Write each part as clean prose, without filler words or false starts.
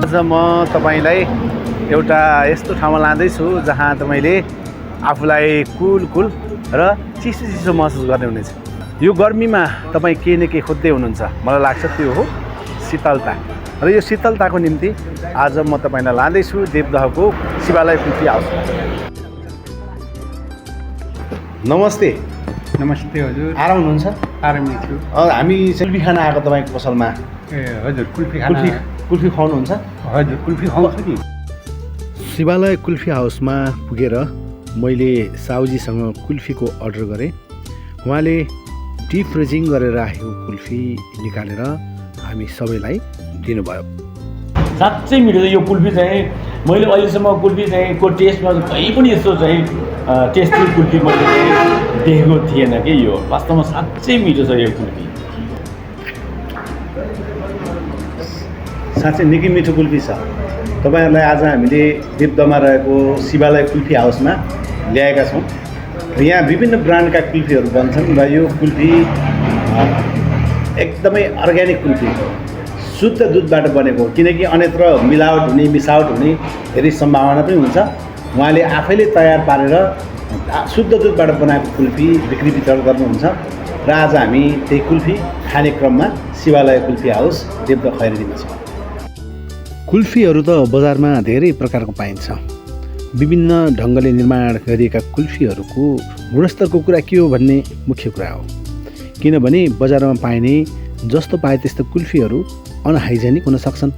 आज म तपाईलाई एउटा यस्तो ठाउँमा लाँदैछु जहाँ तपाईले आफूलाई कुल र चिसो महसुस गर्ने हुनेछ। यो गर्मीमा तपाई के न के खोज्दै हुनुहुन्छ, मलाई लाग्छ त्यो हो शीतलता। र यो शीतलताको निम्ति आज म तपाईलाई लाँदैछु देवदहको शिवालय कुल्फी हाउस। नमस्ते। नमस्ते हजुर। आराम हुनुहुन्छ? आरामै छु। हामी कुल्फी खान आएको तपाईको पसलमा। ए हजुर, कुल्फी खुवाउनुहुन्छ? हजुर, कुल्फी खुवाउँछु नि। शिवालय कुल्फी हाउसमा पुगेर मैले साउजीसँग कुल्फीको अर्डर गरेँ। उहाँले डिप फ्रिजिङ गरेर राखेको कुल्फी निकालेर हामी सबैलाई दिनुभयो। साँच्चै मिठो छ यो कुल्फी चाहिँ। मैले अहिलेसम्म कुल्फी चाहिँ को टेस्टमा कहीँ पनि यस्तो चाहिँ टेस्टी कुल्फी मैले देखेको थिएन कि यो वास्तवमा साँच्चै मिठो छ यो कुल्फी। साँच्चै निकै मिठो कुल्फी छ। तपाईहरुलाई आज हामीले देवदहमा रहेको शिवालय कुल्फी हाउसमा ल्याएका छौँ। यहाँ विभिन्न ब्रान्डका कुल्फीहरू बन्छन् र यो कुल्फी एकदमै अर्ग्यानिक कुल्फी, शुद्ध दुधबाट बनेको, किनकि अन्यत्र मिसावट हुने धेरै सम्भावना पनि हुन्छ। उहाँले आफैले तयार पारेर शुद्ध दुधबाट बनाएको कुल्फी बिक्री वितरण गर्नुहुन्छ र आज हामी त्यही कुल्फी खाने क्रममा शिवालय कुल्फी हाउस देवदह खैरेनीमा छौँ। कुल्फीहरू त बजारमा धेरै प्रकारको पाइन्छ। विभिन्न ढङ्गले निर्माण गरिएका कुल्फीहरूको गुणस्तरको कुरा के हो भन्ने मुख्य कुरा हो। किनभने बजारमा पाइने जस्तो पाए त्यस्तो कुल्फीहरू अनहाइजेनिक हुन सक्छन्।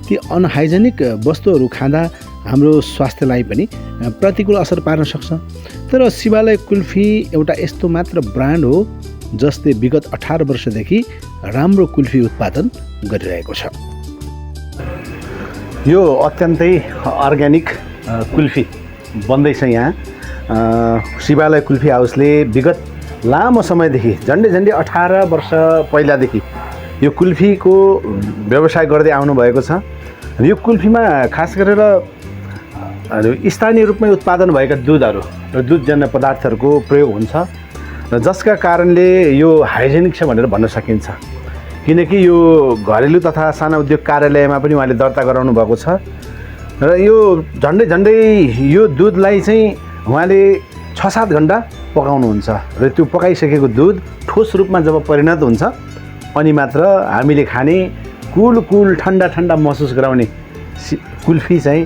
ती अनहाइजेनिक वस्तुहरू खाँदा हाम्रो स्वास्थ्यलाई पनि प्रतिकूल असर पार्न सक्छ। तर शिवालय कुल्फी एउटा यस्तो मात्र ब्रान्ड हो जसले विगत 18 वर्षदेखि राम्रो कुल्फी उत्पादन गरिरहेको छ। यो अत्यन्तै अर्ग्यानिक कुल्फी बन्दैछ यहाँ। शिवालय कुल्फी हाउसले विगत लामो समयदेखि झन्डै 18 वर्ष पहिलादेखि यो कुल्फीको व्यवसाय गर्दै आउनुभएको छ। यो कुल्फीमा खास गरेर स्थानीय रूपमै उत्पादन भएका दुधहरू र दुधजन्य पदार्थहरूको प्रयोग हुन्छ र जसका कारणले यो हाइजेनिक छ भनेर भन्न सकिन्छ। किनकि यो घरेलु तथा साना उद्योग कार्यालयमा पनि उहाँले दर्ता गराउनु भएको छ र यो झन्डै यो दुधलाई चाहिँ उहाँले 6-7 घन्टा पकाउनुहुन्छ र त्यो पकाइसकेको दुध ठोस रूपमा जब परिणत हुन्छ अनि मात्र हामीले खाने कुल ठन्डा महसुस गराउने कुल्फी चाहिँ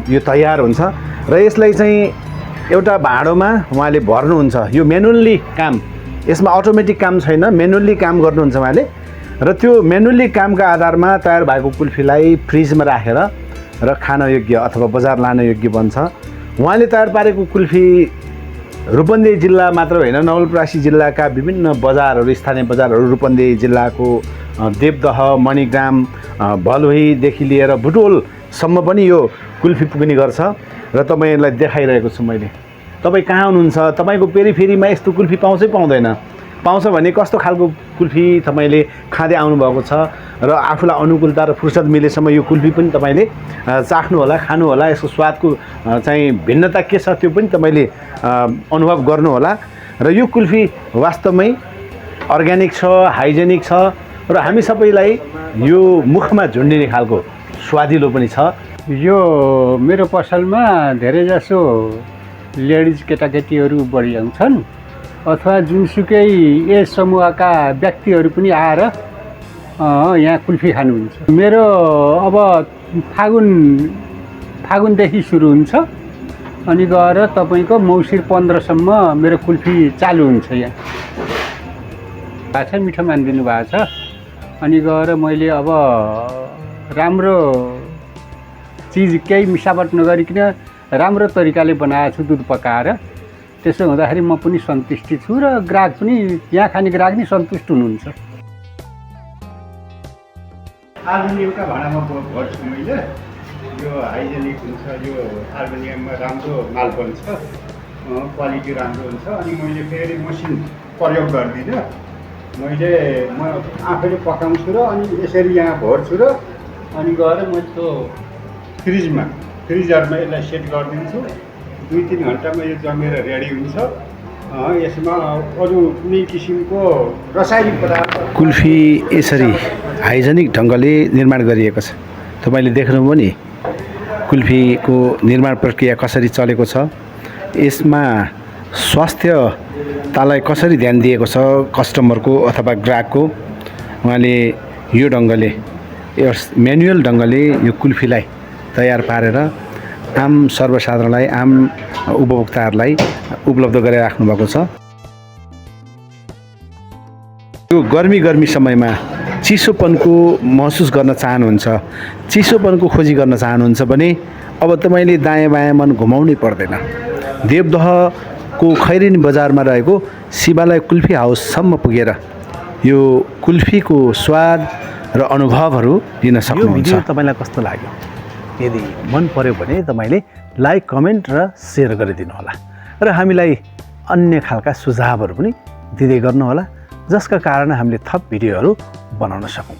यो तयार हुन्छ र यसलाई चाहिँ एउटा भाँडोमा उहाँले भर्नुहुन्छ। यो म्यानुअल्ली काम, यसमा अटोमेटिक काम छैन, म्यानुअल्ली काम गर्नुहुन्छ उहाँले र त्यो म्यानुअल्ली कामका आधारमा तयार भएको कुल्फीलाई फ्रिजमा राखेर र खान योग्य अथवा बजार लान योग्य बन्छ। उहाँले तयार पारेको कुल्फी रूपन्देही जिल्ला मात्र होइन, नवलपरासी जिल्लाका विभिन्न बजारहरू, स्थानीय बजारहरू, रूपन्देही जिल्लाको देवदह, मणिग्राम, भलुहीदेखि लिएर बुटोलसम्म पनि यो कुल्फी पुग्ने गर्छ र तपाईँलाई देखाइरहेको छु मैले। तपाईँ कहाँ हुनुहुन्छ? तपाईँको पेरिफेरीमा यस्तो कुल्फी पाउँछै पाउँदैन? पाउँछ भने कस्तो खालको कुल्फी तपाईँले खाँदै आउनुभएको छ र आफूलाई अनुकूलता र फुर्सद मिलेसम्म यो कुल्फी पनि तपाईँले चाख्नु होला, खानु होला। यसको स्वादको चाहिँ भिन्नता के छ त्यो पनि तपाईँले अनुभव गर्नु होला। र यो कुल्फी वास्तवमै अर्ग्यानिक छ, हाइजेनिक छ र हामी सबैलाई यो मुखमा झुन्डिने खालको स्वादिलो पनि छ। यो मेरो पसलमा धेरैजसो लेडिज केटाकेटीहरू बढी आउँछन् अथवा जुनसुकै यस समूहका व्यक्तिहरू पनि आएर यहाँ कुल्फी खानुहुन्छ। मेरो अब फागुनदेखि सुरु हुन्छ अनि गएर तपाईँको मौसिर 15सम्म मेरो कुल्फी चालु हुन्छ। यहाँ भाषा मिठो मानिदिनु भएको छ। अनि गएर मैले अब राम्रो चिज केही मिसावट नगरिकन राम्रो तरिकाले बनाएको छु दुध पकाएर। त्यसो हुँदाखेरि म पनि सन्तुष्टि छु र ग्राहक पनि, यहाँ खाने ग्राहक पनि सन्तुष्ट हुनुहुन्छ। आर्मेनियमका भाँडामा भर्छु मैले। यो हाइजेनिक हुन्छ, यो आर्मेनियममा राम्रो माल बन्छ, क्वालिटी राम्रो हुन्छ। अनि मैले फेरि मसिन प्रयोग गर्दिनँ, म आफैले पकाउँछु र अनि यसरी यहाँ भर्छु र अनि गएर म त्यो फ्रिजरमा यसलाई सेट गरिदिन्छु। 2-3 घन्टामा यो जमेर रेडी हुन्छ। यसमा अरू कुनै किसिमको रासायनिक पदार्थ कुल्फी यसरी हाइजेनिक ढङ्गले निर्माण गरिएको छ। तपाईँले देख्नुभयो नि कुल्फीको निर्माण प्रक्रिया कसरी चलेको छ, यसमा स्वास्थ्यतालाई कसरी ध्यान दिएको छ कस्टमरको अथवा ग्राहकको। उहाँले यो ढङ्गले म्यानुअल ढङ्गले यो कुल्फीलाई तयार पारेर आम सर्वसाधारणलाई, आम उपभोक्ताहरूलाई उपलब्ध गराइराख्नु भएको छ। यो गर्मी समयमा चिसोपनको महसुस गर्न चाहनुहुन्छ, चिसोपनको खोजी गर्न चाहनुहुन्छ भने अब तपाईँले दायाँ बायाँ मन घुमाउनै पर्दैन। देवदहको खैरेनी बजारमा रहेको शिवालय कुल्फी हाउससम्म पुगेर यो कुल्फीको स्वाद र अनुभवहरू लिन सक्नुहुन्छ। यो भिडियो तपाईँलाई कस्तो लाग्यो? यदि मन पर्यो भने तपाईँले लाइक, कमेन्ट र सेयर गरिदिनु होला र हामीलाई अन्य खालका सुझावहरू पनि दिँदै गर्नुहोला, जसका कारण हामीले थप भिडियोहरू बनाउन सकौँ।